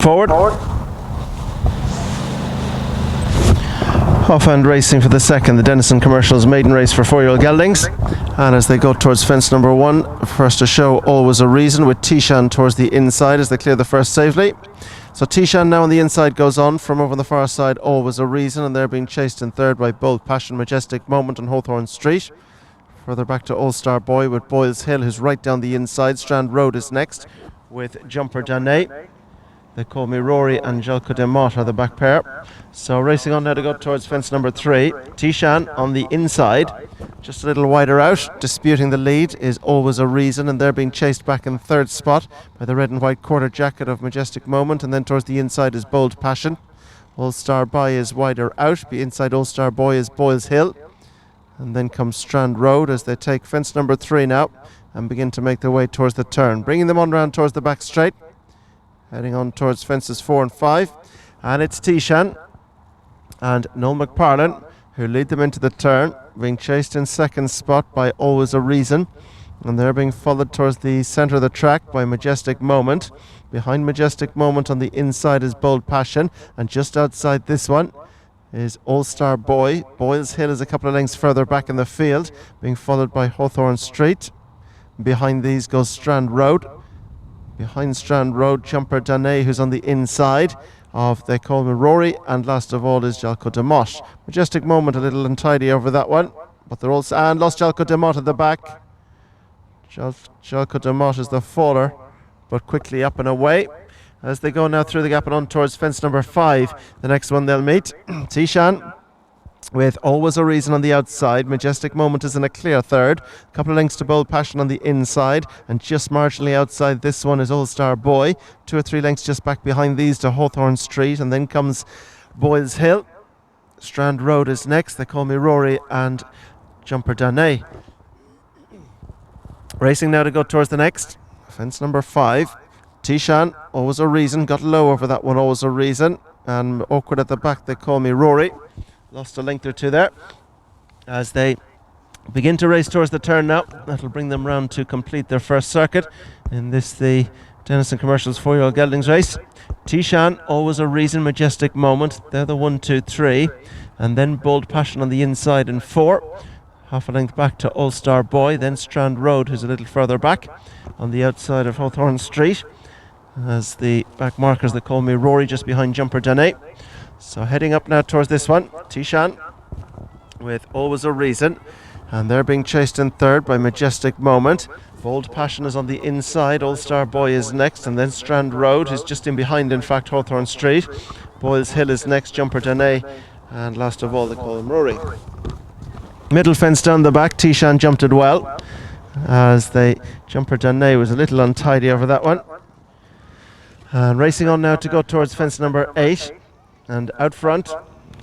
forward. Off and racing for the second, the Dennison Commercials maiden race for 4yo Geldings. And as they go towards fence number 1, first to show Always a Reason with Tishan towards the inside as they clear the first safely. So Tishan now on the inside goes on from over the far side, Always a Reason, and they're being chased in third by Bold Passion, Majestic Moment and Hawthorne Street. Further back to All Star Boy with Boyles Hill, who's right down the inside. Strand Road is next with Jumper Dane. They call me Rory and Jalco de Mott are the back pair. So racing on now to go towards fence number 3. Tishan on the inside, just a little wider out. Disputing the lead is Always a Reason, and they're being chased back in third spot by the red and white quarter jacket of Majestic Moment, and then towards the inside is Bold Passion. All Star Boy is wider out. Inside All Star Boy is Boyles Hill. And then comes Strand Road as they take fence number 3 now and begin to make their way towards the turn. Bringing them on round towards the back straight. Heading on towards fences 4 and 5. And it's Tishan and Noel McParlin who lead them into the turn, being chased in second spot by Always a Reason. And they're being followed towards the centre of the track by Majestic Moment. Behind Majestic Moment on the inside is Bold Passion. And just outside this one is All Star Boy. Boyles Hill is a couple of lengths further back in the field, being followed by Hawthorne Street. Behind these goes Strand Road. Behind Strand Road, Jumper Dane, who's on the inside of They Call Me Rory, and last of all is Jalco de Mott. Majestic Moment a little untidy over that one, but they're also, and lost Jalco de Mott at the back. Jalco de Mott is the faller, but quickly up and away. As they go now through the gap and on towards fence number 5, the next one they'll meet, Tishan with Always a Reason on the outside. Majestic Moment is in a clear third. A couple of lengths to Bold Passion on the inside, and just marginally outside this one is All Star Boy. 2 or 3 lengths just back behind these to Hawthorne Street, and then comes Boyles Hill. Strand Road is next. They Call Me Rory and Jumper Dane. Racing now to go towards the next, fence number 5. Tishan, Always a Reason, got low over that one, Always a Reason, and awkward at the back, They Call Me Rory. Lost a length or two there as they begin to race towards the turn now. That'll bring them round to complete their first circuit in this, the Dennison Commercials 4yo Geldings race. Tishan, Always a Reason, Majestic Moment, they're the 1, 2, 3, and then Bold Passion on the inside in 4. Half a length back to All Star Boy, then Strand Road, who's a little further back on the outside of Hawthorne Street, as the back markers They Call Me Rory just behind Jumper Dane. So heading up now towards this one, Tishan with Always a Reason, and they're being chased in third by Majestic Moment. Bold Passion is on the inside, All Star Boy is next, and then Strand Road, who's just in behind, in fact, Hawthorne Street. Boyles Hill is next, Jumper Dane, and last of all, They Call Him Rory. Middle fence down the back, Tishan jumped it well, as Jumper Dane was a little untidy over that one. And racing on now to go towards fence number 8. And out front,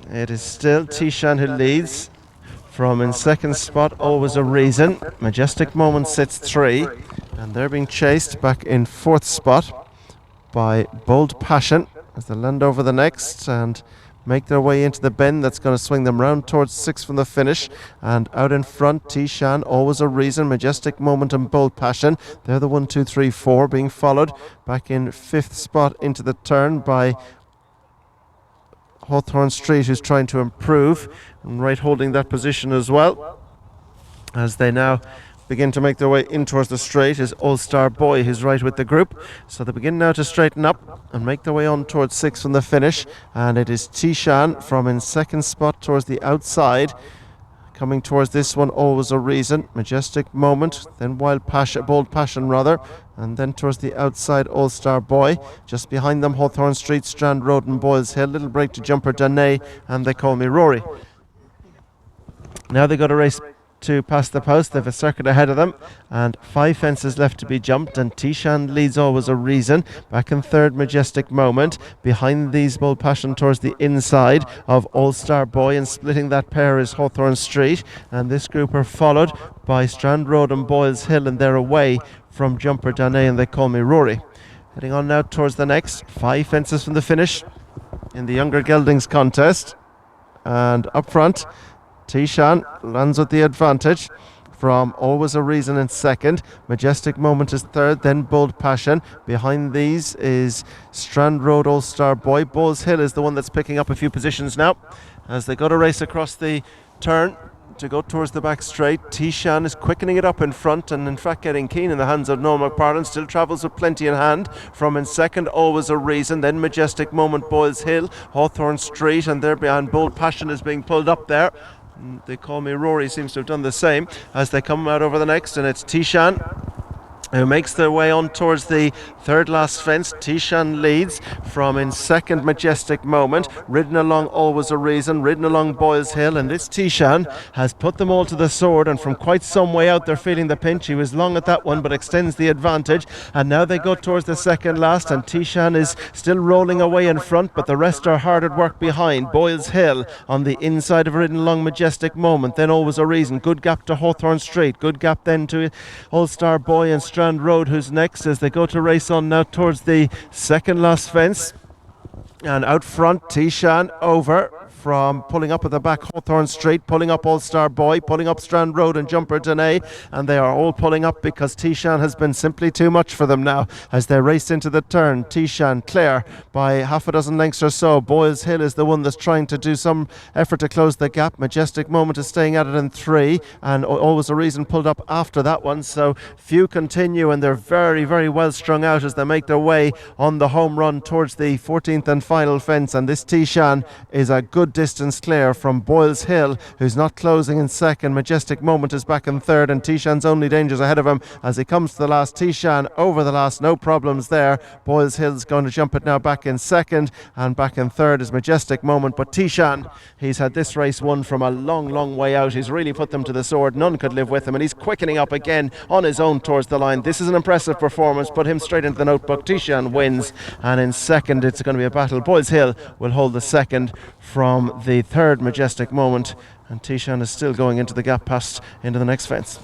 it is still Tishan who leads. From in second spot, Always a Reason. Majestic Moment sits 3. And they're being chased back in fourth spot by Bold Passion as they land over the next and make their way into the bend that's going to swing them round towards 6 from the finish. And out in front, Tishan, Always a Reason, Majestic Moment and Bold Passion. They're the 1, 2, 3, 4, being followed back in fifth spot into the turn by Hawthorne Street, who's trying to improve, and right holding that position as well. As they now begin to make their way in towards the straight is All Star Boy, who's right with the group. So they begin now to straighten up and make their way on towards 6 from the finish. And it is Tishan from in second spot towards the outside. Coming towards this one, Always a Reason, Majestic Moment, then Bold Passion rather, and then towards the outside, All Star Boy. Just behind them, Hawthorne Street, Strand Road and Boyles Hill. Little break to Jumper Dane, and They Call Me Rory. Now they got a race to pass the post. They have a circuit ahead of them and 5 fences left to be jumped, and Tishan leads Always a Reason. Back in third, Majestic Moment. Behind these, Bold Passion towards the inside of All Star Boy, and splitting that pair is Hawthorne Street, and this group are followed by Strand Road and Boyles Hill, and they're away from Jumper Dane and They Call Me Rory. Heading on now towards the next 5 fences from the finish in the Younger Geldings contest, and up front Tishan lands with the advantage. from Always a Reason in second. Majestic Moment is third, then Bold Passion. Behind these is Strand Road All Star Boy. Bulls Hill is the one that's picking up a few positions now as they go to race across the turn to go towards the back straight. Tishan is quickening it up in front and in fact getting keen in the hands of Noel McParlin. Still travels with plenty in hand. From in second, Always a Reason, then Majestic Moment, Boyles Hill, Hawthorne Street, and there behind Bold Passion is being pulled up there. They call me Rory, seems to have done the same as they come out over the next, and it's Tishan who makes their way on towards the third last fence. Tishan leads from in second, Majestic Moment, ridden along Always a Reason, ridden along Boyles Hill, and this Tishan has put them all to the sword, and from quite some way out they're feeling the pinch. He was long at that one but extends the advantage, and now they go towards the second last, and Tishan is still rolling away in front, but the rest are hard at work behind. Boyles Hill on the inside of ridden along Majestic Moment, then Always a Reason, good gap to Hawthorne Street, good gap then to All Star Boy and Strand Road, who's next as they go to race on now towards the second last fence. And out front, Tishan over from pulling up at the back Hawthorne Street, pulling up All Star Boy, pulling up Strand Road and Jumper Dene, and they are all pulling up because Tishan has been simply too much for them now as they race into the turn. Tishan clear by half a dozen lengths or so. Boyles Hill is the one that's trying to do some effort to close the gap. Majestic Moment is staying at it in three, and Always a Reason pulled up after that one, so few continue, and they're very, very well strung out as they make their way on the home run towards the 14th and final fence. And this Tishan is a good distance clear from Boyles Hill, who's not closing in second. Majestic Moment is back in third, and Tishan's only dangers ahead of him as he comes to the last. Tishan over the last, no problems there. Boyles Hill's going to jump it now back in second, and back in third is Majestic Moment. But Tishan, he's had this race won from a long, long way out. He's really put them to the sword. None could live with him, and he's quickening up again on his own towards the line. This is an impressive performance. Put him straight into the notebook. Tishan wins, and in second it's going to be a battle. Boyles Hill will hold the second from the third Majestic Moment, and Tishan is still going into the gap past into the next fence.